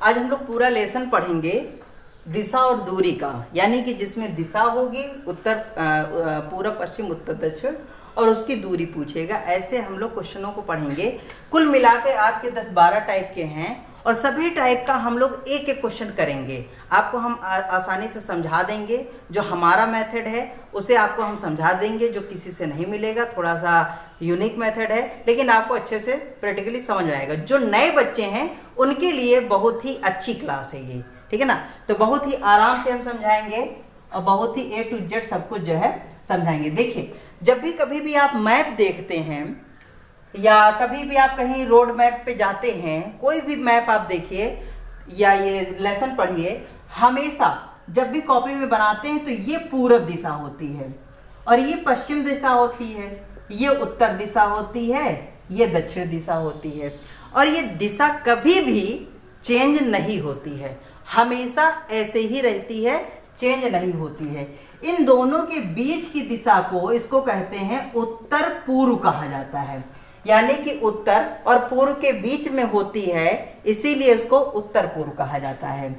आज हम लोग पूरा लेसन पढ़ेंगे दिशा और दूरी का, यानी कि जिसमें दिशा होगी उत्तर पूर्व पश्चिम उत्तर दक्षिण और उसकी दूरी पूछेगा। ऐसे हम लोग क्वेश्चनों को पढ़ेंगे। कुल मिला के आपके 10-12 टाइप के हैं और सभी टाइप का हम लोग एक एक क्वेश्चन करेंगे। आपको हम आसानी से समझा देंगे। जो हमारा मेथड है उसे आपको हम समझा देंगे, जो किसी से नहीं मिलेगा। थोड़ा सा यूनिक मेथड है लेकिन आपको अच्छे से प्रैक्टिकली समझ आएगा। जो नए बच्चे हैं उनके लिए बहुत ही अच्छी क्लास है ये, ठीक है ना। तो बहुत ही आराम से हम समझाएंगे और बहुत ही A to Z सब कुछ जो है समझाएंगे। देखिए, जब भी कभी भी आप मैप देखते हैं या कभी भी आप कहीं रोड मैप पे जाते हैं, कोई भी मैप आप देखिए या ये लेसन पढ़िए, हमेशा जब भी कॉपी में बनाते हैं तो ये पूर्व दिशा होती है और ये पश्चिम दिशा होती है, ये उत्तर दिशा होती है, ये दक्षिण दिशा होती है। और ये दिशा कभी भी चेंज नहीं होती है, हमेशा ऐसे ही रहती है, चेंज नहीं होती है। इन दोनों के बीच की दिशा को इसको कहते हैं उत्तर पूर्व कहा जाता है, यानी कि उत्तर और पूर्व के बीच में होती है, इसीलिए इसको उत्तर पूर्व कहा जाता है।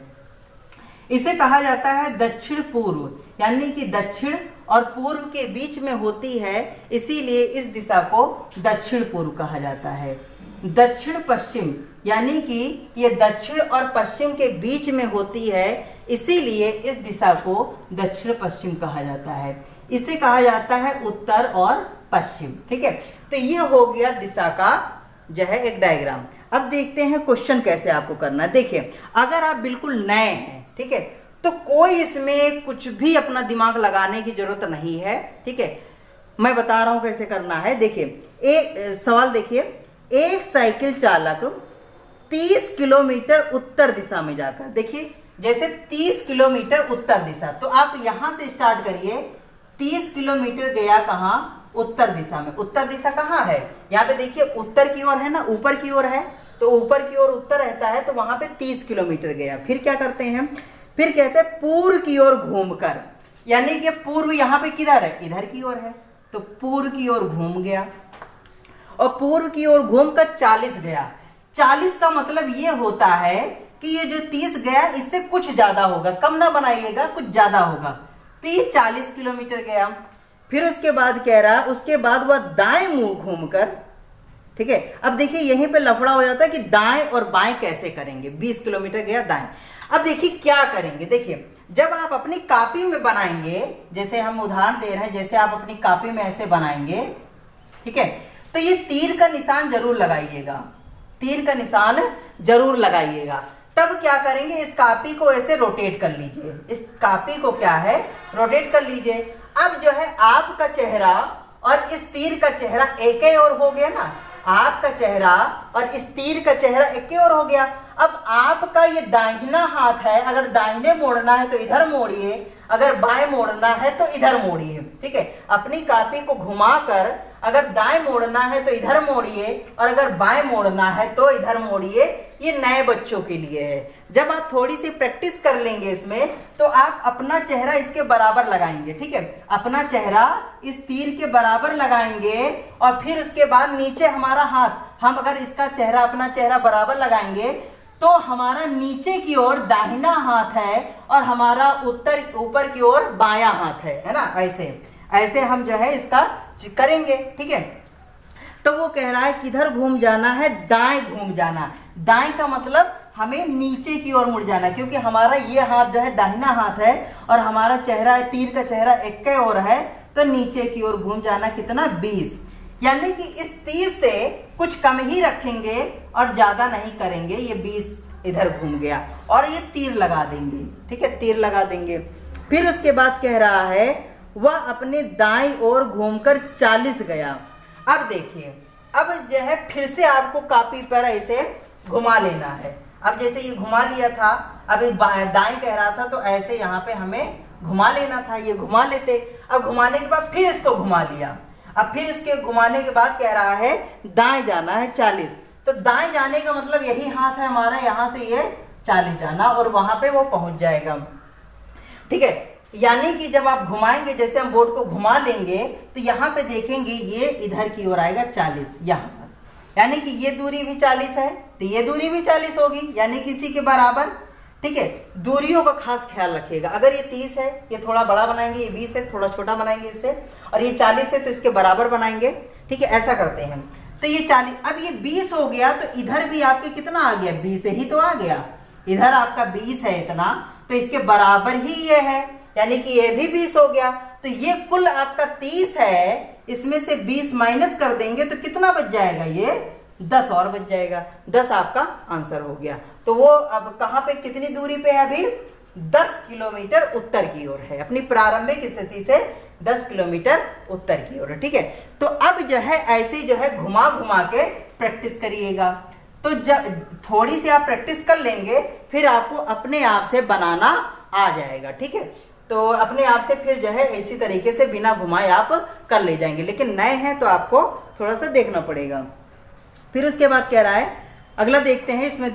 इसे कहा जाता है दक्षिण पूर्व, यानी कि दक्षिण और पूर्व के बीच में होती है, इसीलिए इस दिशा को दक्षिण पूर्व कहा जाता है। दक्षिण पश्चिम, यानी कि ये दक्षिण और पश्चिम के बीच में होती है, इसीलिए इस दिशा को दक्षिण पश्चिम कहा जाता है। इसे कहा जाता है उत्तर और पश्चिम, ठीक है। तो ये हो गया दिशा का जो है एक डायग्राम। अब देखते हैं क्वेश्चन कैसे आपको करना है। देखिए, अगर आप बिल्कुल नए हैं, ठीक है, तो कोई इसमें कुछ भी अपना दिमाग लगाने की जरूरत नहीं है, ठीक है। मैं बता रहा हूं कैसे करना है। देखिए, एक सवाल देखिए, एक साइकिल चालक 30 किलोमीटर उत्तर दिशा में जाकर, देखिए जैसे 30 किलोमीटर उत्तर दिशा, तो आप यहां से स्टार्ट करिए। 30 किलोमीटर गया कहां? उत्तर दिशा में। उत्तर दिशा कहां है? यहाँ पे देखिए उत्तर की ओर है ना, ऊपर की ओर है, तो ऊपर की ओर उत्तर रहता है, तो वहां पे 30 किलोमीटर गया। फिर क्या करते हैं, फिर कहते हैं पूर्व की ओर घूमकर, यानी कि पूर्व यहाँ पे किधर है? इधर की ओर है, तो पूर्व की ओर घूम गया और पूर्व की ओर घूमकर 40 गया। 40 का मतलब ये होता है कि ये जो 30 गया इससे कुछ ज्यादा होगा, कम ना बनाइएगा, कुछ ज्यादा होगा। तो ये 40 किलोमीटर गया। फिर उसके बाद कह रहा, उसके बाद वह दाएं मुंह घूमकर, ठीक है। अब देखिए यहीं पे लफड़ा हो जाता है कि दाएं और बाएं कैसे करेंगे। 20 किलोमीटर गया दाएं। अब देखिए क्या करेंगे। देखिए, जब आप अपनी कॉपी में बनाएंगे, जैसे हम उदाहरण दे रहे हैं, जैसे आप अपनी कॉपी में ऐसे बनाएंगे, ठीक है, तो ये तीर का निशान जरूर लगाइएगा, तीर का निशान जरूर लगाइएगा। तब क्या करेंगे, इस कॉपी को ऐसे रोटेट कर लीजिए, इस कॉपी को क्या है, रोटेट कर लीजिए। अब जो है आपका चेहरा और इस तीर का चेहरा एक ही ओर हो गया ना, आपका चेहरा और इस तीर का चेहरा एक ही ओर हो गया। अब आपका ये दाहिना हाथ है, अगर दाहिने मोड़ना है तो इधर मोड़िए, अगर बाएं मोड़ना है तो इधर मोड़िए, ठीक है। अपनी कॉपी को घुमाकर अगर दाएं मोड़ना है तो इधर मोड़िए और अगर बाएं मोड़ना है तो इधर मोड़िए। ये नए बच्चों के लिए है। जब आप थोड़ी सी प्रैक्टिस कर लेंगे इसमें, तो आप अपना चेहरा इसके बराबर लगाएंगे, ठीक है। अपना चेहरा इस तीर के बराबर लगाएंगे और फिर उसके बाद नीचे हमारा हाथ, हम अगर इसका चेहरा, अपना चेहरा बराबर लगाएंगे तो हमारा नीचे की ओर दाहिना हाथ है और हमारा ऊपर की ओर बायां हाथ है ना। ऐसे ऐसे हम जो है इसका करेंगे, ठीक है। तो वो कह रहा है किधर घूम जाना है? दाएं घूम जाना। दाएं का मतलब हमें नीचे की ओर मुड़ जाना, क्योंकि हमारा ये हाथ जो है दाहिना हाथ है और हमारा चेहरा, तीर का चेहरा एक के ओर है, तो नीचे की ओर घूम जाना। कितना? 20, यानी कि इस 30 से कुछ कम ही रखेंगे और ज्यादा नहीं करेंगे। ये 20 इधर घूम गया और ये तीर लगा देंगे, ठीक है, तीर लगा देंगे। फिर उसके बाद कह रहा है वह अपने दाईं ओर घूमकर 40 गया। अब देखिए, अब जो है फिर से आपको कॉपी पर ऐसे घुमा लेना है। अब जैसे ये घुमा लिया था, अभी दाएं कह रहा था तो ऐसे यहाँ पे हमें घुमा लेना था, ये घुमा लेते। अब घुमाने के बाद फिर इसको घुमा लिया। अब फिर इसके घुमाने के बाद कह रहा है दाएं जाना है 40, तो दाएं जाने का मतलब यही हाथ है हमारा, यहाँ से ये 40 जाना और वहां पे वो पहुंच जाएगा, ठीक है। यानी कि जब आप घुमाएंगे, जैसे हम बोर्ड को घुमा लेंगे तो यहाँ पे देखेंगे ये इधर की ओर आएगा 40 यहाँ पर, यानी कि ये दूरी भी 40 है, तो ये दूरी भी 40 होगी, यानी कि इसी के बराबर। ठीक है, दूरियों का खास ख्याल रखिएगा। अगर ये 30 है, ये थोड़ा बड़ा बनाएंगे, ये 20 है, थोड़ा छोटा बनाएंगे इससे, और ये 40 है तो इसके बराबर बनाएंगे। ठीक है, ऐसा करते हैं। तो ये 40, अब ये 20 हो गया, तो इधर भी आपके कितना आ गया, 20 ही तो आ गया। इधर आपका 20 है इतना, तो इसके बराबर ही ये है, यानी कि ये भी 20 हो गया। तो ये कुल आपका 30 है, इसमें से 20 माइनस कर देंगे तो कितना बच जाएगा, ये 10 और बच जाएगा। 10 आपका आंसर हो गया। तो वो अब कहां पे, कितनी दूरी पे है, अभी 10 किलोमीटर उत्तर की ओर है, अपनी प्रारंभिक स्थिति से 10 किलोमीटर उत्तर की ओर है। ठीक है, तो अब जो है ऐसे जो है घुमा घुमा के प्रैक्टिस करिएगा। तो जब थोड़ी सी आप प्रैक्टिस कर लेंगे, फिर आपको अपने आप से बनाना आ जाएगा। ठीक है, तो अपने आप से फिर जो है इसी तरीके से बिना घुमाए आप कर ले जाएंगे। लेकिन नए हैं तो आपको थोड़ा सा देखना पड़ेगा। फिर उसके बाद कह रहा है, अगला देखते हैं, इसमें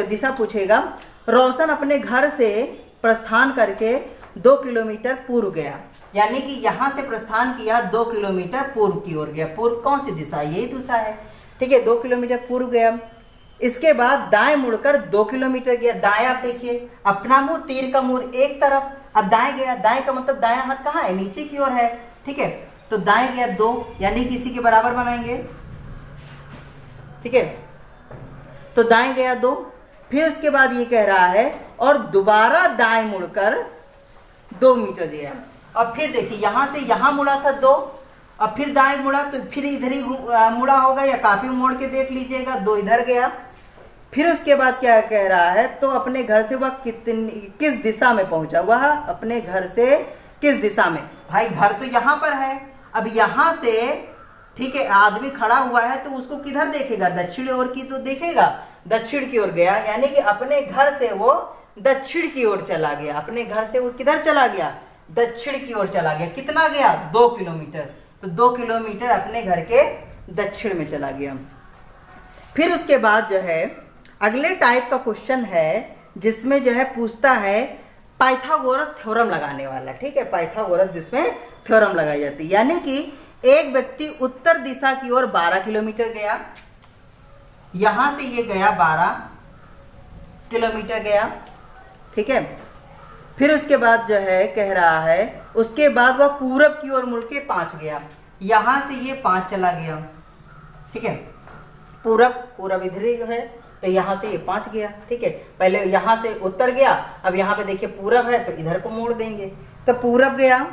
दिशा पूछेगा। रोशन अपने घर से प्रस्थान करके 2 किलोमीटर पूर्व गया, यानी कि यहां से प्रस्थान किया, 2 किलोमीटर पूर्व की ओर गया। पूर्व कौन सी दिशा, यही दिशा है। ठीक है, 2 किलोमीटर पूर्व गया। इसके बाद दाएं मुड़कर 2 किलोमीटर गया। दाएं आप देखिए, अपना मुंह, तीर का मुंह एक तरफ। अब दाएं गया, दाएं का मतलब दायां हाथ कहाँ है, नीचे की ओर है। ठीक है, तो दाएं गया 2, यानी कि इसी के बराबर बनाएंगे। ठीक है, तो दाएं गया 2। फिर उसके बाद ये कह रहा है, और दोबारा दाएं मुड़कर 2 मीटर गया। अब फिर देखिए, यहां से यहां मुड़ा था 2, अब फिर दाएं मुड़ा तो फिर इधर ही मुड़ा होगा, या काफी मोड़ के देख लीजिएगा, 2 इधर गया। फिर उसके बाद क्या कह रहा है, तो अपने घर से वह किस दिशा में पहुंचा, वह अपने घर से किस दिशा में। भाई घर तो यहाँ पर है, अब यहाँ से, ठीक है, आदमी खड़ा हुआ है तो उसको किधर देखेगा, दक्षिण ओर की तो देखेगा, दक्षिण की ओर गया, यानी कि अपने घर से वो दक्षिण की ओर चला गया। अपने घर से वो किधर चला गया, दक्षिण की ओर चला गया। कितना गया, 2 किलोमीटर। तो 2 किलोमीटर अपने घर के दक्षिण में चला गया। फिर उसके बाद जो है अगले टाइप का क्वेश्चन है, जिसमें जो है पूछता है पाइथागोरस थ्योरम लगाने वाला। ठीक है, पाइथागोरस जिसमें थ्योरम लगाई जाती है, यानी कि एक व्यक्ति उत्तर दिशा की ओर 12 किलोमीटर गया, यहां से ये गया 12 किलोमीटर गया। ठीक है, फिर उसके बाद जो है कह रहा है, उसके बाद वह पूरब की ओर मुड़ के 5 गया, यहां से ये 5 चला गया। ठीक है, पूरब इधर ही है, तो यहां से ये 5 गया। ठीक है, पहले यहां से उत्तर गया, अब यहां पे देखिए पूरब है तो इधर को मोड़ देंगे, तो पूरब गया,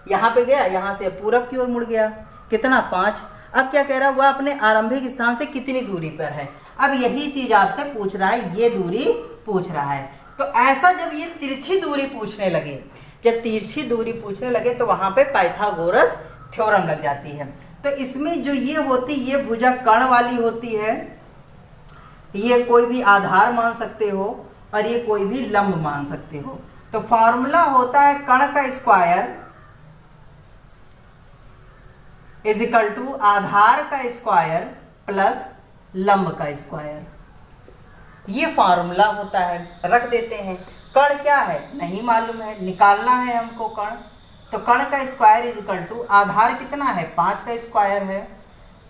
यहां पे गया, यहां से पूरब की ओर मुड़ गया। कितना, 5। अब क्या कह रहा है, वह अपने आरंभिक स्थान से कितनी दूरी पर है। अब यही चीज आपसे पूछ रहा है, ये दूरी पूछ रहा है। तो ऐसा जब ये तिरछी दूरी पूछने लगे, जब तिरछी दूरी पूछने लगे तो वहां पे पाइथागोरस थ्योरम लग जाती है। तो इसमें जो ये होती, ये भुजा कर्ण वाली होती है, ये कोई भी आधार मान सकते हो और ये कोई भी लंब मान सकते हो। तो फॉर्मूला होता है कर्ण का स्क्वायर इज इक्वल टू आधार का स्क्वायर प्लस लंब का स्क्वायर। ये फार्मूला होता है, रख देते हैं। कर्ण क्या है नहीं मालूम है, निकालना है हमको कर्ण। तो कर्ण का स्क्वायर इज इक्वल टू आधार कितना है, 5 का स्क्वायर है,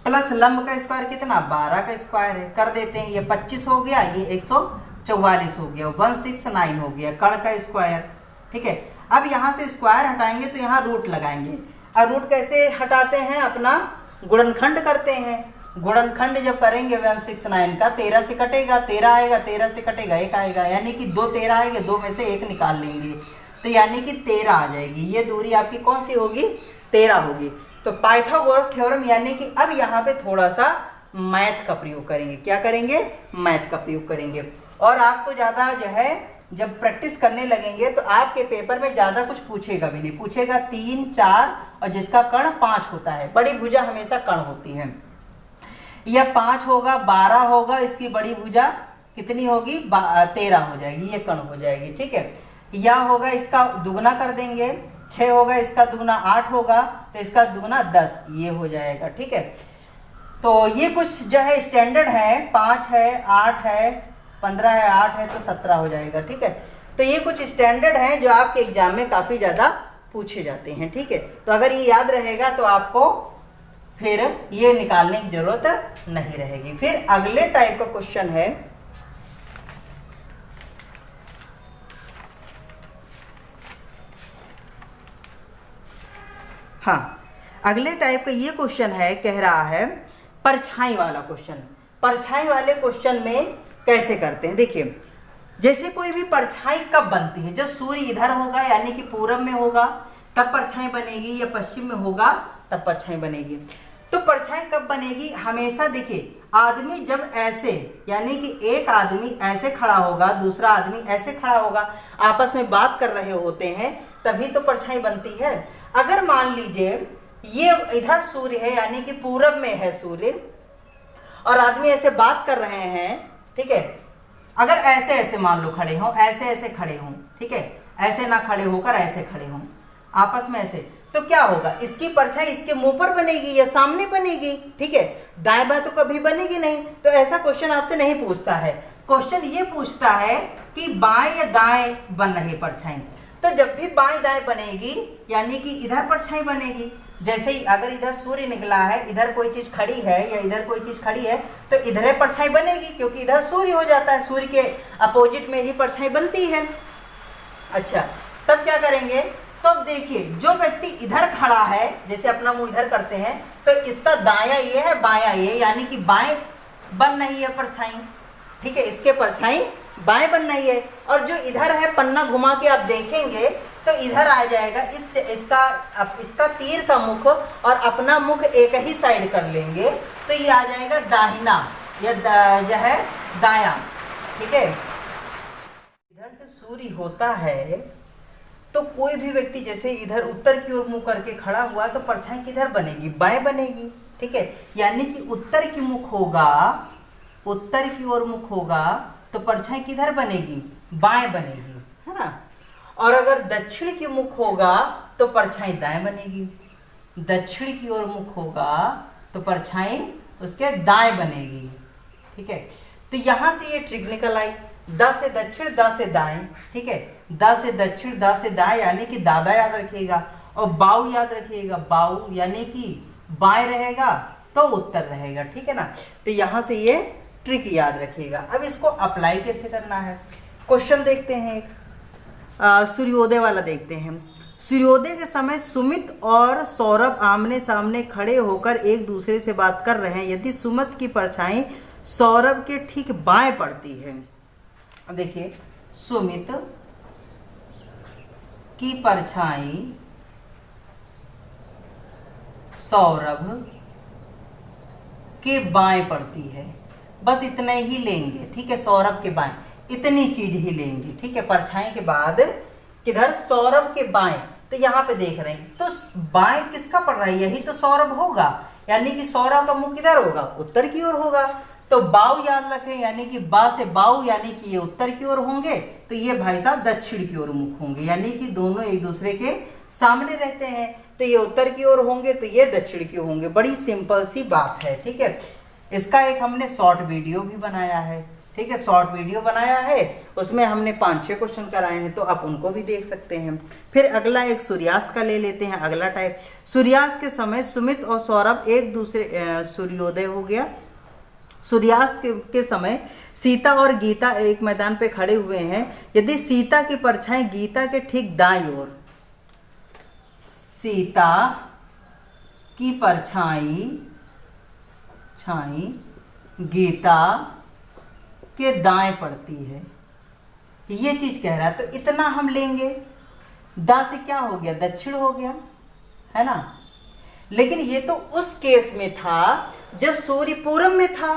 प्लस लंब का स्क्वायर कितना, 12 का स्क्वायर है। कर देते हैं, ये 25 हो गया, ये 144 हो गया, 169 हो गया कर्ण का स्क्वायर। ठीक है, अब यहाँ से स्क्वायर हटाएंगे तो यहाँ रूट लगाएंगे। और रूट कैसे हटाते हैं, अपना गुणनखंड करते हैं। गुणनखंड जब करेंगे 169 का, 13 से कटेगा, 13 आएगा, 13 से कटेगा 1 आएगा, यानी कि 2 13 आएंगे, 2 में से 1 निकाल लेंगे, तो यानी कि 13 आ जाएगी। ये दूरी आपकी कौन सी होगी, 13 होगी। तो पाइथागोरस थ्योरम, यानी कि अब यहाँ पे थोड़ा सा मैथ का प्रयोग करेंगे। क्या करेंगे, मैथ का प्रयोग करेंगे। और आपको ज़्यादा जो है जब प्रैक्टिस करने लगेंगे तो आपके पेपर में ज़्यादा कुछ पूछेगा भी नहीं, पूछेगा 3, 4 और जिसका कर्ण 5 होता है। बड़ी भुजा हमेशा कर्ण होती है। यह 5 होगा, 12 होगा, इसकी बड़ी भुजा कितनी होगी, 13 हो जाएगी, ये कर्ण हो जाएगी। ठीक है, यह होगा, इसका दुगना कर देंगे, 6 होगा, इसका दुगना 8 होगा, तो इसका दुगना 10, ये हो जाएगा। ठीक है, तो ये कुछ जो है स्टैंडर्ड है, 5 है, 8 है, 15 है, 8 है, तो 17 हो जाएगा। ठीक है, तो ये कुछ स्टैंडर्ड हैं जो आपके एग्जाम में काफ़ी ज़्यादा पूछे जाते हैं। ठीक है, तो अगर ये याद रहेगा तो आपको फिर ये निकालने की जरूरत नहीं रहेगी। फिर अगले टाइप का क्वेश्चन है, हाँ अगले टाइप का ये क्वेश्चन है, कह रहा है परछाई वाला क्वेश्चन। परछाई वाले क्वेश्चन में कैसे करते हैं, देखिए जैसे कोई भी परछाई कब बनती है, जब सूर्य इधर होगा यानी कि पूरब में होगा तब परछाई बनेगी, या पश्चिम में होगा तब परछाई बनेगी। तो परछाई कब बनेगी, हमेशा देखिए आदमी जब ऐसे यानी कि एक आदमी ऐसे खड़ा होगा, दूसरा आदमी ऐसे खड़ा होगा, आपस में बात कर रहे होते हैं, तभी तो परछाई बनती है। अगर मान लीजिए ये इधर सूर्य है यानी कि पूरब में है सूर्य, और आदमी ऐसे बात कर रहे हैं, ठीक है, अगर ऐसे ऐसे मान लो खड़े हों, ऐसे ऐसे खड़े हों, ठीक है, ऐसे ना खड़े होकर ऐसे खड़े हों आपस में ऐसे, तो क्या होगा, इसकी परछाई इसके मुंह पर बनेगी या सामने बनेगी, ठीक है, दाएं बाएं तो कभी बनेगी नहीं। तो ऐसा क्वेश्चन आपसे नहीं पूछता है, क्वेश्चन ये पूछता है कि बाएं या दाएं बन रही परछाई। तो जब भी बाएं दाएं बनेगी यानी कि इधर परछाई बनेगी। जैसे ही अगर इधर सूर्य निकला है, इधर कोई चीज खड़ी है या इधर कोई चीज खड़ी है, तो इधर परछाई बनेगी, क्योंकि इधर सूर्य हो जाता है, सूर्य के अपोजिट में ही परछाई बनती है। अच्छा, तब क्या करेंगे, तो अब देखिए जो व्यक्ति इधर खड़ा है, जैसे अपना मुंह इधर करते हैं, तो इसका दायां ये है बायां ये, यानी कि बाएं बन रही है परछाई, ठीक है, इसके परछाई बाएं बन रही है। और जो इधर है पन्ना घुमा के आप देखेंगे तो इधर आ जाएगा, इसका तीर का मुख और अपना मुख एक ही साइड कर लेंगे तो ये आ जाएगा दाहिना या जो है दायां, ठीक है। इधर जब सूर्य होता है तो कोई भी व्यक्ति जैसे इधर उत्तर की ओर मुंह करके खड़ा हुआ तो परछाई किधर बनेगी, बाएं बनेगी, ठीक है, यानी कि उत्तर की मुख होगा, उत्तर की ओर मुख होगा तो परछाई किधर बनेगी, बाएं बनेगी, है ना। और अगर दक्षिण की मुख होगा तो परछाई दाएं बनेगी, दक्षिण की ओर मुख होगा तो परछाई उसके दाएं बनेगी, ठीक है। तो यहां से ये ट्रिक निकल आई, द से दक्षिण द से दाएं, ठीक है, द से दक्षिण द से दाएं यानी कि दादा याद रखिएगा, और बाऊ याद रखिएगा, बाऊ यानी कि बाएं रहेगा तो उत्तर रहेगा, ठीक है ना। तो यहां से ये ट्रिक याद रखिएगा। अब इसको अप्लाई कैसे करना है, क्वेश्चन देखते हैं, एक सूर्योदय वाला देखते हैं। सूर्योदय के समय सुमित और सौरभ आमने सामने खड़े होकर एक दूसरे से बात कर रहे हैं। यदि सुमित की परछाई सौरभ के ठीक बाएं पड़ती है, अब देखिए सुमित की परछाई सौरभ के बाएं पड़ती है, बस इतना ही लेंगे, ठीक है, सौरभ के बाएं इतनी चीज ही लेंगे, ठीक है। परछाई के बाद किधर, सौरभ के बाएं, तो यहाँ पे देख रहे हैं तो बाएं किसका पड़ रहा है, यही तो सौरभ होगा, यानी कि सौरभ का मुख किधर होगा, उत्तर की ओर होगा। तो बाऊ याद रखें, यानी कि बा से बाऊ यानी कि ये उत्तर की ओर होंगे, तो ये भाई साहब दक्षिण की ओर मुख होंगे, यानी कि दोनों एक दूसरे के सामने रहते हैं, तो ये उत्तर की ओर होंगे तो ये दक्षिण की होंगे। बड़ी सिंपल सी बात है, ठीक है। इसका एक हमने शॉर्ट वीडियो भी बनाया है, ठीक है, शॉर्ट वीडियो बनाया है, उसमें हमने 5-6 क्वेश्चन कराए हैं, तो आप उनको भी देख सकते हैं। फिर अगला एक सूर्यास्त का ले लेते हैं, अगला टाइप। सूर्यास्त के समय सुमित और सौरभ एक दूसरे, सूर्योदय हो गया, सूर्यास्त के समय सीता और गीता एक मैदान पे खड़े हुए हैं। यदि सीता की परछाई गीता के ठीक दाईं ओर, सीता की परछाई गीता के दाएं पड़ती है, ये चीज कह रहा है, तो इतना हम लेंगे, दा से क्या हो गया, दक्षिण हो गया, है ना। लेकिन ये तो उस केस में था जब सूर्य पूरब में था,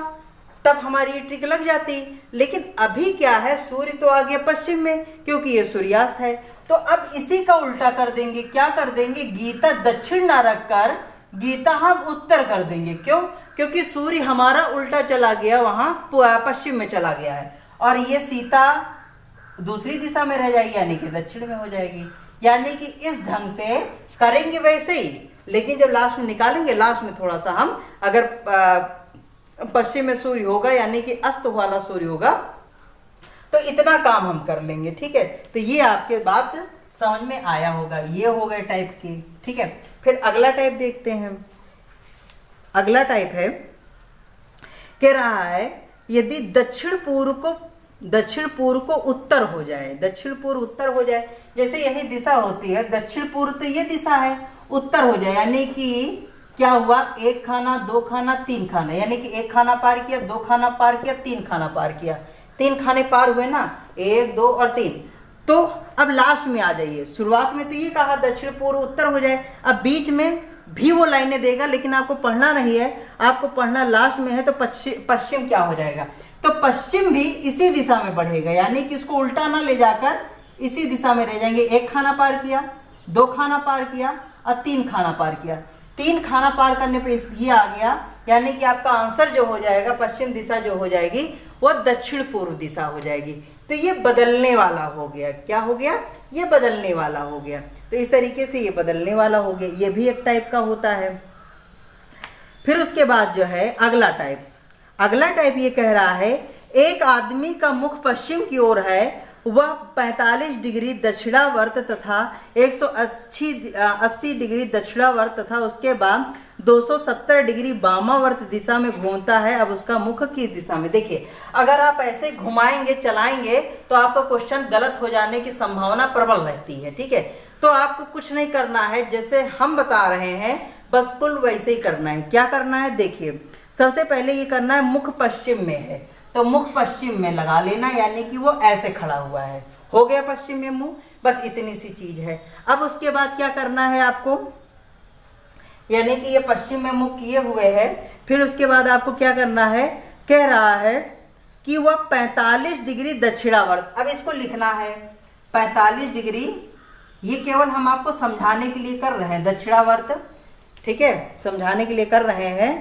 तब हमारी ये ट्रिक लग जाती। लेकिन अभी क्या है, सूर्य तो आ गया पश्चिम में, क्योंकि ये सूर्यास्त है। तो अब इसी का उल्टा कर देंगे, क्या कर देंगे, गीता दक्षिण ना रखकर गीता हम उत्तर कर देंगे। क्यों, क्योंकि सूर्य हमारा उल्टा चला गया, वहां पश्चिम में चला गया है, और ये सीता दूसरी दिशा में रह जाएगी, यानी कि दक्षिण में हो जाएगी। यानी कि इस ढंग से करेंगे वैसे ही, लेकिन जब लास्ट में निकालेंगे, लास्ट में थोड़ा सा हम अगर पश्चिम में सूर्य होगा यानी कि अस्त वाला सूर्य होगा, तो इतना काम हम कर लेंगे, ठीक है। तो ये आपके बात समझ में आया होगा, ये हो गए टाइप की, ठीक है। फिर अगला टाइप देखते हैं। अगला टाइप है, कह रहा है यदि दक्षिण पूर्व को उत्तर हो जाए, दक्षिण पूर्व उत्तर हो जाए, जैसे यही दिशा होती है, दक्षिण पूर्व तो ये दिशा है, उत्तर हो जाए यानी कि क्या हुआ, एक खाना, दो खाना, तीन खाना, यानी कि एक खाना पार किया, दो खाना पार किया, तीन खाना पार किया, तीन खाने पार हुए ना, एक, दो और तीन। तो अब लास्ट में आ जाइए, शुरुआत में तो ये कहा दक्षिण पूर्व उत्तर हो जाए, अब बीच में भी वो लाइनें देगा, लेकिन आपको पढ़ना नहीं है, आपको पढ़ना लास्ट में है। तो पश्चिम क्या हो जाएगा, तो पश्चिम भी इसी दिशा में बढ़ेगा, यानी कि इसको उल्टा ना ले जाकर इसी दिशा में रह जाएंगे। एक खाना पार किया, दो खाना पार किया और तीन खाना पार किया, तीन खाना पार करने पे ये आ गया, यानी कि आपका आंसर जो हो जाएगा, पश्चिम दिशा जो हो जाएगी वो दक्षिण पूर्व दिशा हो जाएगी। तो ये बदलने वाला हो गया, क्या हो गया, ये बदलने वाला हो गया। तो इस तरीके से ये बदलने वाला हो गया, ये भी एक टाइप का होता है। फिर उसके बाद जो है अगला टाइप ये कह रहा है एक आदमी का मुख पश्चिम की ओर है, वह 45 डिग्री दक्षिणावर्त तथा 180 डिग्री दक्षिणावर्त तथा उसके बाद 270 डिग्री वामावर्त दिशा में घूमता है। अब उसका मुख किस दिशा में, देखिए अगर आप ऐसे घुमाएंगे चलाएंगे तो आपका क्वेश्चन गलत हो जाने की संभावना प्रबल रहती है, ठीक है। तो आपको कुछ नहीं करना है, जैसे हम बता रहे हैं बस कुल वैसे ही करना है। क्या करना है, देखिए सबसे पहले ये करना है, मुख पश्चिम में है तो मुख पश्चिम में लगा लेना, यानी कि वो ऐसे खड़ा हुआ है, हो गया पश्चिम में मुंह, बस इतनी सी चीज है। अब उसके बाद क्या करना है आपको, यानी कि ये पश्चिम में मुख किए हुए है, फिर उसके बाद आपको क्या करना है, कह रहा है कि वह 45 डिग्री दक्षिणावर्त। अब इसको लिखना है 45 डिग्री, ये केवल हम आपको समझाने के लिए कर रहे हैं, दक्षिणावर्त, ठीक है, समझाने के लिए कर रहे हैं,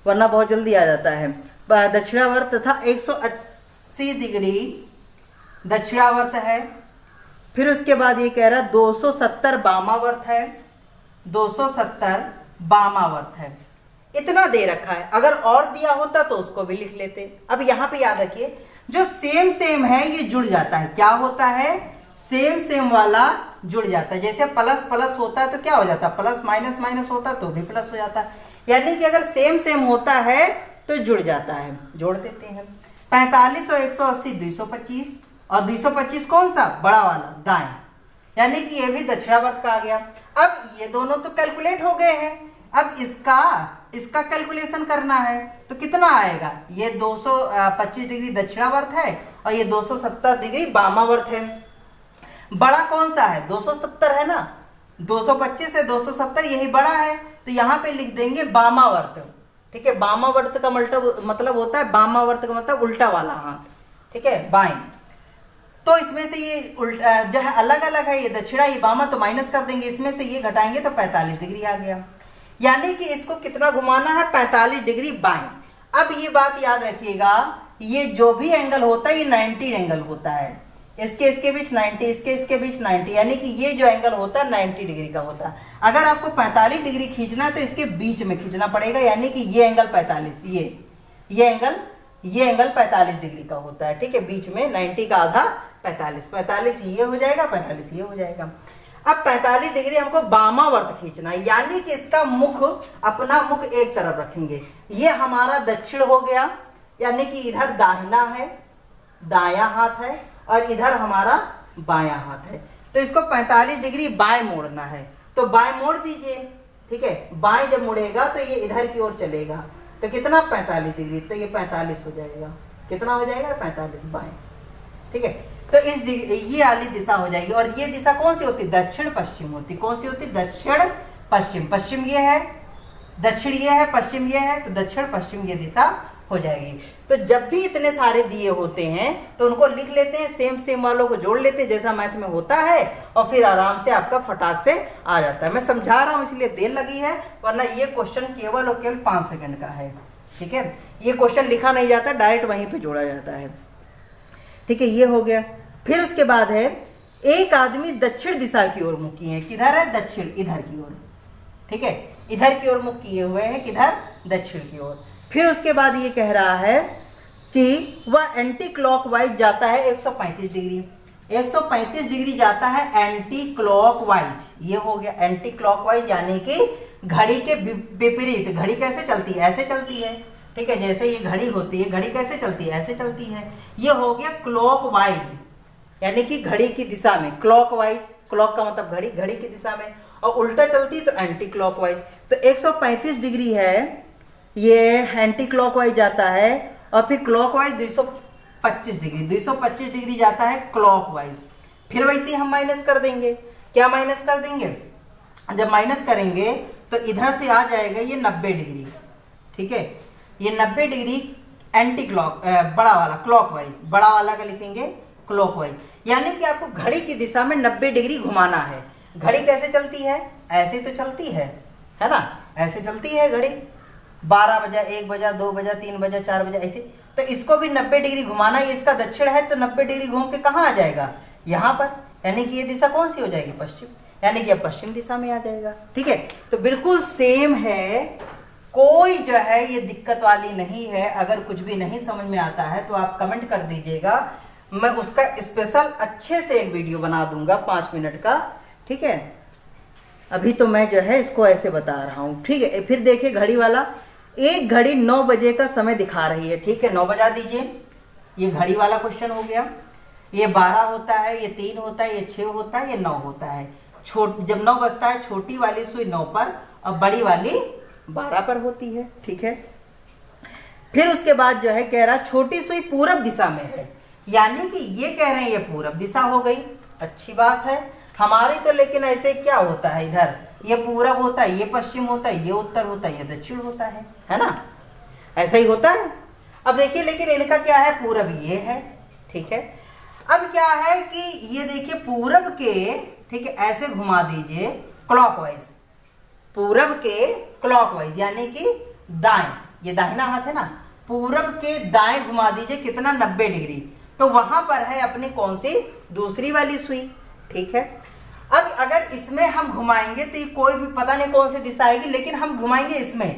वरना बहुत जल्दी आ जाता है। दक्षिणावर्त तथा 180 डिग्री दक्षिणावर्त है। फिर उसके बाद ये कह रहा है 270 वामावर्त है, 270 वामावर्त है, इतना दे रखा है। अगर और दिया होता तो उसको भी लिख लेते। अब यहाँ पे याद रखिए जो सेम है ये जुड़ जाता है, क्या होता है, सेम वाला जुड़ जाता है। जैसे प्लस प्लस होता है तो क्या हो जाता है, प्लस माइनस माइनस होता है तो भी प्लस हो जाता है, यानी कि अगर सेम होता है तो जुड़ जाता है। जोड़ देते हैं 45 और 180 225, और 225 कौन सा, बड़ा वाला दाएं, यानी कि ये भी दक्षिणावर्त का आ गया। अब ये दोनों तो कैलकुलेट हो गए हैं, अब इसका कैलकुलेशन करना है तो कितना आएगा, ये 225 डिग्री दक्षिणावर्त है और ये 270 डिग्री वामावर्त है। बड़ा कौन सा है, 270 है ना, 225 से 270 यही बड़ा है, तो यहाँ पे लिख देंगे वामावर्त, ठीक है। वामावर्त का मतलब होता है, वामावर्त का मतलब उल्टा वाला हाथ, ठीक है, बाएं। तो इसमें से ये उल्टा जो है अलग अलग है, ये दक्षिणा ये वामा, तो माइनस कर देंगे, इसमें से ये घटाएंगे तो 45 डिग्री आ गया, यानी कि इसको कितना घुमाना है, 45 डिग्री बाएं। अब ये बात याद रखिएगा, ये जो भी एंगल होता है ये 90 एंगल होता है, इसके बीच 90, इसके बीच 90, यानी कि ये जो एंगल होता है 90 डिग्री का होता है। अगर आपको 45 डिग्री खींचना है तो इसके बीच में खींचना पड़ेगा, यानी कि ये एंगल 45, ये एंगल 45 डिग्री का होता है, ठीक है। बीच में 90 का आधा 45 ये हो जाएगा, 45 ये हो जाएगा। अब 45 डिग्री हमको वामावर्त खींचना है, यानी कि इसका मुख, अपना मुख एक तरफ रखेंगे, ये हमारा दक्षिण हो गया, यानी कि इधर दाहिना है, दायां हाथ है, और इधर हमारा बायां हाथ है, तो इसको 45 डिग्री बाएं मोड़ना है, तो बाएं मोड़ दीजिए, ठीक है। बाएं जब मुड़ेगा तो ये इधर की ओर चलेगा, तो कितना 45 डिग्री, तो ये 45 हो जाएगा, कितना हो जाएगा 45 बाएं, ठीक है। तो ये वाली दिशा हो जाएगी, और ये दिशा कौन सी होती है, दक्षिण पश्चिम होती, कौन सी होती, दक्षिण पश्चिम। पश्चिम ये है, दक्षिण ये है, पश्चिम ये है, तो दक्षिण पश्चिम ये दिशा हो जाएगी। तो जब भी इतने सारे दिए होते हैं तो उनको लिख लेते हैं, सेम वालों को जोड़ लेते हैं जैसा मैथ में होता है, और फिर आराम से आपका फटाक से आ जाता है। मैं समझा रहा हूँ इसलिए देर लगी है, वरना ये क्वेश्चन केवल और केवल 5 सेकंड का है, ठीक है। ये क्वेश्चन लिखा नहीं जाता, डायरेक्ट वहीं पे जोड़ा जाता है, ठीक है। ये हो गया। फिर उसके बाद है एक आदमी दक्षिण दिशा की ओर मुख किए हैं, किधर है, दक्षिण, इधर की ओर, ठीक है, इधर की ओर मुख किए हुए हैं, किधर, दक्षिण की ओर। फिर उसके बाद ये कह रहा है कि वह एंटी क्लॉकवाइज जाता है 135 डिग्री, 135 डिग्री जाता है एंटी क्लॉकवाइज, ये हो गया एंटी क्लॉकवाइज, यानी कि घड़ी के विपरीत, घड़ी कैसे चलती है, ऐसे चलती है, ठीक है, जैसे ये घड़ी होती है, घड़ी कैसे चलती है, ऐसे चलती है। ये हो गया क्लॉकवाइज, यानी कि घड़ी की दिशा में, क्लॉकवाइज, क्लॉक का मतलब घड़ी, घड़ी की दिशा में, और उल्टा चलती तो एंटी क्लॉकवाइज। तो 135 डिग्री है, ये एंटी क्लॉकवाइज जाता है, और फिर क्लॉकवाइज 225 डिग्री, 225 डिग्री जाता है क्लॉकवाइज। फिर वैसे ही हम माइनस कर देंगे, क्या माइनस कर देंगे, जब माइनस करेंगे तो इधर से आ जाएगा ये 90 डिग्री, ठीक है, ये 90 डिग्री एंटी क्लॉक, बड़ा वाला क्लॉकवाइज, बड़ा वाला का लिखेंगे क्लॉकवाइज, यानी कि आपको घड़ी की दिशा में 90 डिग्री घुमाना है। घड़ी कैसे चलती है, ऐसे तो चलती है ना, ऐसे चलती है घड़ी, 12 बजा, 1 बजा, 2 बजा, 3 बजा, 4 बजा, ऐसे। तो इसको भी 90 डिग्री घुमाना, ये इसका दक्षिण है, तो 90 डिग्री घूम के कहाँ आ जाएगा, यहाँ पर, यानी कि ये दिशा कौन सी हो जाएगी, पश्चिम, यानी कि अब पश्चिम दिशा में आ जाएगा, ठीक है। तो बिल्कुल सेम है, कोई जो है ये दिक्कत वाली नहीं है। अगर कुछ भी नहीं समझ में आता है तो आप कमेंट कर दीजिएगा, मैं उसका स्पेशल अच्छे से एक वीडियो बना दूंगा 5 मिनट का, ठीक है। अभी तो मैं जो है इसको ऐसे बता रहा हूँ, ठीक है। फिर देखिए घड़ी वाला, एक घड़ी 9 बजे का समय दिखा रही है, ठीक है, 9 बजा दीजिए, ये घड़ी वाला क्वेश्चन हो गया। ये 12 होता है, ये 3 होता है, ये 6 होता है, ये 9 होता है। जब 9 बजता है, छोटी वाली सुई 9 पर और बड़ी वाली 12 पर होती है, ठीक है। फिर उसके बाद जो है कह रहा छोटी सुई पूरब दिशा में है, यानी कि ये कह रहे हैं ये पूरब दिशा हो गई, अच्छी बात है हमारी तो। लेकिन ऐसे क्या होता है, इधर ये पूरब होता है, ये पश्चिम होता है, ये उत्तर होता है, ये दक्षिण होता है ना, ऐसा ही होता है। अब देखिए, लेकिन इनका क्या है, पूरब ये है, ठीक है। अब क्या है कि ये देखिए पूरब के, ठीक है, ऐसे घुमा दीजिए क्लॉकवाइज, पूरब के क्लॉकवाइज, यानी कि दाएं, ये दाहिना हाथ है ना, पूरब के दाएं घुमा दीजिए, कितना, 90 डिग्री। तो वहां पर है अपनी कौन सी, दूसरी वाली सुई, ठीक है। अब अगर इसमें हम घुमाएंगे तो ये कोई भी पता नहीं कौन सी दिशा आएगी, लेकिन हम घुमाएंगे इसमें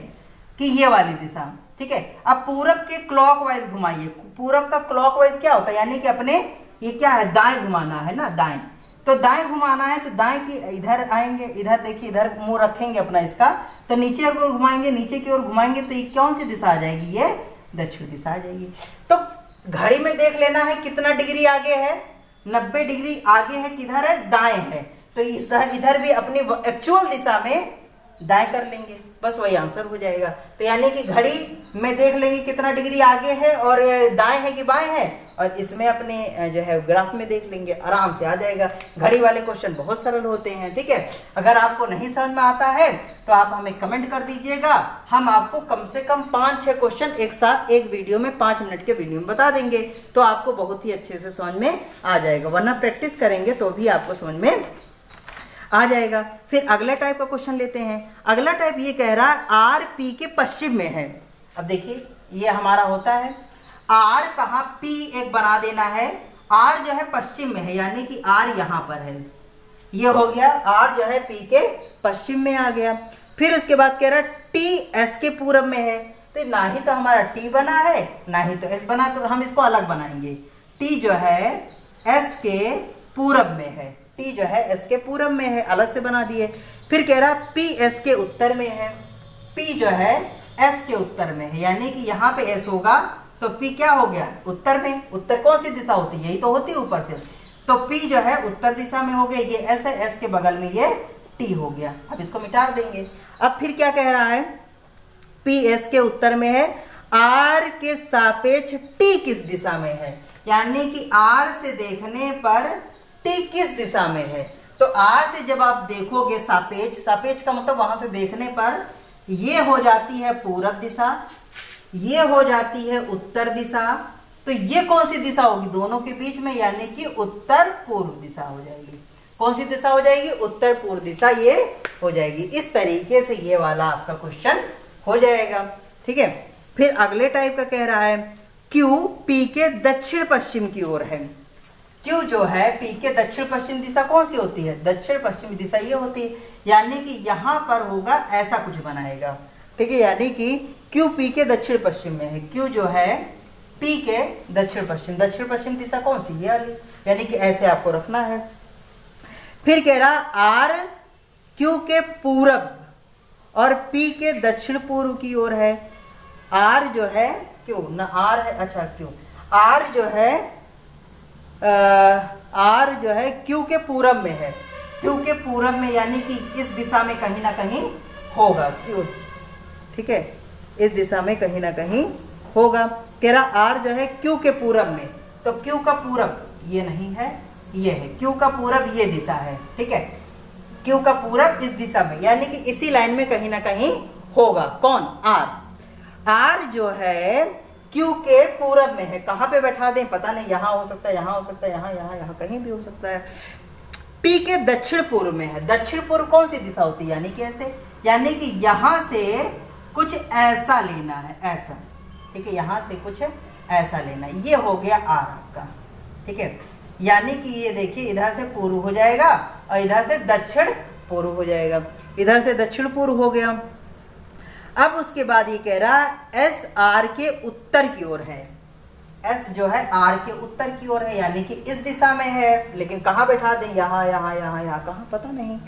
कि ये वाली दिशा, ठीक है। अब पूरब के क्लॉकवाइज घुमाइए, पूरब का क्लॉकवाइज क्या होता है, यानी कि अपने ये क्या है, दाएं घुमाना है ना, दाएं। तो दाएं घुमाना है तो दाएं की इधर आएंगे, इधर देखिए, इधर मुंह रखेंगे अपना इसका, तो नीचे की ओर घुमाएंगे, नीचे की ओर घुमाएंगे तो ये कौन सी दिशा आ जाएगी, ये दक्षिण दिशा आ जाएगी। तो घड़ी में देख लेना है कितना डिग्री आगे है, 90 डिग्री आगे है, किधर है, दाएं है। तो इधर भी अपनी एक्चुअल दिशा में दाएं कर लेंगे, बस वही आंसर हो जाएगा। तो यानी कि घड़ी में देख लेंगे कितना डिग्री आगे है और दाएं है कि बाएं है, और इसमें अपने जो है ग्राफ में देख लेंगे, आराम से आ जाएगा। घड़ी वाले क्वेश्चन बहुत सरल होते हैं, ठीक है। अगर आपको नहीं समझ में आता है तो आप हमें कमेंट कर दीजिएगा, हम आपको कम से कम 5-6 क्वेश्चन एक साथ एक वीडियो में 5 मिनट के वीडियो में बता देंगे, तो आपको बहुत ही अच्छे से समझ में आ जाएगा। वरना प्रैक्टिस करेंगे तो भी आपको समझ में आ जाएगा। फिर अगला टाइप का क्वेश्चन लेते हैं। अगला टाइप ये कह रहा है आर पी के पश्चिम में है। अब देखिए ये हमारा होता है आर, कहाँ, पी एक बना देना है, आर जो है पश्चिम में है, यानी कि आर यहाँ पर है, ये हो गया, आर जो है पी के पश्चिम में आ गया। फिर उसके बाद कह रहा है टी एस के पूरब में है, तो ना ही तो हमारा टी बना है ना ही तो एस बना, तो हम इसको अलग बनाएंगे। टी जो है एस के पूरब में है, टी जो है एस के पूरब में है, अलग से बना दिए। फिर कह रहा पी एस के उत्तर में है, पी जो है एस के उत्तर में है, यानी कि यहाँ पे एस होगा तो पी क्या हो गया, उत्तर में। उत्तर कौन सी दिशा होती है, यही तो होती है ऊपर से, तो पी जो है उत्तर दिशा में हो गया। ये एस है, एस के बगल में ये टी हो गया। अब इसको मिटा देंगे। अब फिर क्या कह रहा है, पी एस के उत्तर में है, आर के सापेक्ष टी किस दिशा में है, यानी कि आर से देखने पर टी किस दिशा में है। तो आर से जब आप देखोगे सापेक्ष, सापेक्ष का मतलब वहां से देखने पर ये हो जाती है पूरब दिशा, ये हो जाती है उत्तर दिशा, तो ये कौन सी दिशा होगी दोनों के बीच में, यानी कि उत्तर पूर्व दिशा हो जाएगी। कौन सी दिशा हो जाएगी, उत्तर पूर्व दिशा ये हो जाएगी। इस तरीके से ये वाला आपका क्वेश्चन हो जाएगा, ठीक है। फिर अगले टाइप का कह रहा है क्यू पी के दक्षिण पश्चिम की ओर है। क्यू जो है पी के दक्षिण पश्चिम दिशा कौन सी होती है, दक्षिण पश्चिमी दिशा ये होती है, यानी कि यहाँ पर होगा ऐसा कुछ बनाएगा, ठीक है। यानी कि क्यू पी के दक्षिण पश्चिम में है, क्यू जो है पी के दक्षिण पश्चिम दिशा कौन सी, ये वाली, यानी कि ऐसे आपको रखना है। फिर कह रहा आर क्यू के पूरब, और P के दक्षिण पूर्व की ओर है। R जो है क्यों ना R है, अच्छा क्यों R जो है R जो है Q के पूरब में है, Q के पूरब में यानी कि इस दिशा में कहीं ना कहीं होगा Q, ठीक है, इस दिशा में कहीं ना कहीं होगा। कह रहा R जो है Q के पूरब में, तो Q का पूरब ये नहीं है, ये है, Q का पूरब ये दिशा है, ठीक है, Q का पूरब इस दिशा में यानी कि इसी लाइन में कहीं ना कहीं होगा। कौन? R जो है Q के पूरब में है। कहाँ पे बैठा दें पता नहीं, यहाँ हो सकता है, यहाँ हो सकता है, यहाँ यहाँ यहाँ कहीं भी हो सकता है। P के दक्षिण पूर्व में है। दक्षिण पूर्व कौन सी दिशा होती है? यानी कि ऐसे, यानी कि यहाँ से कुछ ऐसा लेना है, ऐसा, ठीक है, यहाँ से कुछ ऐसा लेना है, ये हो गया R आपका, ठीक है। यानी कि ये देखिए इधर से पूर्व हो जाएगा और इधर से दक्षिण पूर्व हो जाएगा, इधर से दक्षिण पूर्व हो गया। अब उसके बाद ये कह रहा S R के उत्तर की ओर है। S जो है R के उत्तर की ओर है यानी कि इस दिशा में है S, लेकिन कहाँ बैठा दें? यहाँ यहाँ यहाँ यहाँ कहाँ पता नहीं।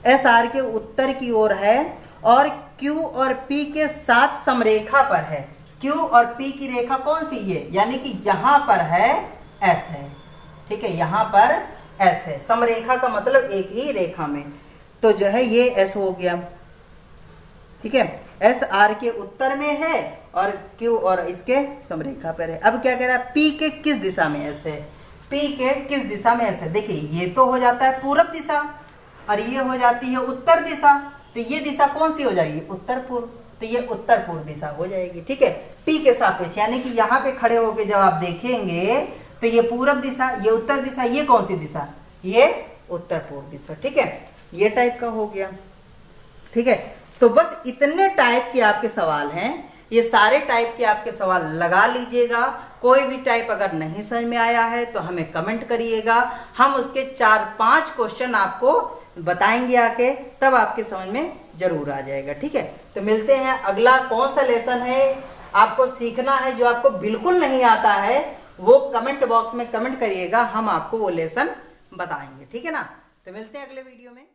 S R के उत्तर की ओर है और Q और P के साथ समरेखा पर है। Q और P की रेखा कौन सी? ये, यानी कि यहाँ पर है S है, ठीक है, यहाँ पर S है। समरेखा का मतलब एक ही रेखा में, तो जो है ये S हो गया, ठीक है। S R के उत्तर में है और Q और इसके समरेखा पर है। अब क्या कह रहा है? P के किस दिशा में S है? P के किस दिशा में S है? देखिए ये तो हो जाता है पूरब दिशा और ये हो जाती है उत्तर दिशा, तो ये दिशा कौन सी हो जाएगी? उत्तर पूर्व, तो ये उत्तर पूर्व दिशा हो जाएगी, ठीक है, P के सापेक्ष। यानी कि यहाँ पे खड़े होके जब आप देखेंगे तो ये पूरब दिशा, ये उत्तर दिशा, ये कौन सी दिशा? ये उत्तर पूर्व दिशा, ठीक है। ये टाइप का हो गया, ठीक है। तो बस इतने टाइप के आपके सवाल हैं, ये सारे टाइप के आपके सवाल लगा लीजिएगा। कोई भी टाइप अगर नहीं समझ में आया है तो हमें कमेंट करिएगा, हम उसके 4-5 क्वेश्चन आपको बताएंगे आके, तब आपके समझ में जरूर आ जाएगा, ठीक है। तो मिलते हैं, अगला कौन सा लेसन है आपको सीखना है जो आपको बिल्कुल नहीं आता है, वो कमेंट बॉक्स में कमेंट करिएगा, हम आपको वो लेसन बताएंगे, ठीक है ना। तो मिलते हैं अगले वीडियो में।